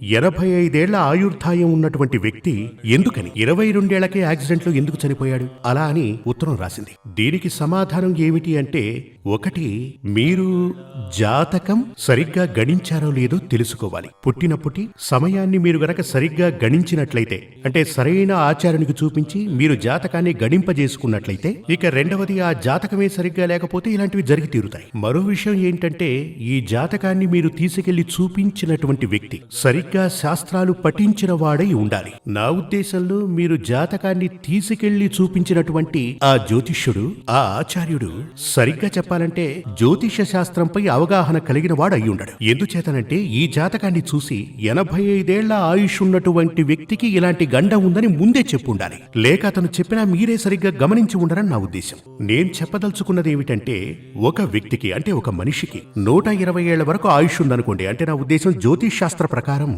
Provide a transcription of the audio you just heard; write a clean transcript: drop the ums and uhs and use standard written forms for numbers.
85 ఏళ్ల ఆయుర్దాయం ఉన్నటువంటి వ్యక్తి ఎందుకని 22 ఏళ్లకే యాక్సిడెంట్లో ఎందుకు చనిపోయాడు అలా అని ఉత్తరం రాసింది. దీనికి సమాధానం ఏమిటి అంటే, ఒకటి, మీరు జాతకం సరిగ్గా గణించారో లేదో తెలుసుకోవాలి. పుట్టినప్పటి సమయాన్ని మీరు గనక సరిగ్గా గణించినట్లయితే, అంటే సరైన ఆచారానికి చూపించి మీరు జాతకాన్ని గణింపజేసుకున్నట్లయితే, ఇక రెండవది, ఆ జాతకమే సరిగ్గా లేకపోతే ఇలాంటివి జరిగి తీరుతాయి. మరో విషయం ఏంటంటే, ఈ జాతకాన్ని మీరు తీసుకెళ్లి చూపించినటువంటి వ్యక్తి సరిగ్గా శాస్త్రాలు పఠించిన వాడై ఉండాలి. నా ఉద్దేశంలో మీరు జాతకాన్ని తీసుకెళ్లి చూపించినటువంటి ఆ జ్యోతిష్యుడు, ఆ ఆచార్యుడు సరిగ్గా చెప్పాలంటే జ్యోతిష శాస్త్రంపై అవగాహన కలిగిన వాడు అయి ఉండడు. ఎందుచేతనంటే ఈ జాతకాన్ని చూసి 85 ఏళ్ల ఆయుష్ ఉన్నటువంటి వ్యక్తికి ఇలాంటి గండం ఉందని ముందే చెప్పుండాలి. లేక అతను చెప్పినా మీరే సరిగ్గా గమనించి ఉండరని నా ఉద్దేశం. నేను చెప్పదలుచుకున్నది ఏమిటంటే, ఒక వ్యక్తికి, అంటే ఒక మనిషికి 120 ఏళ్ల వరకు ఆయుష్ ఉందనుకోండి, అంటే నా ఉద్దేశం జ్యోతిష్ శాస్త్ర ప్రకారం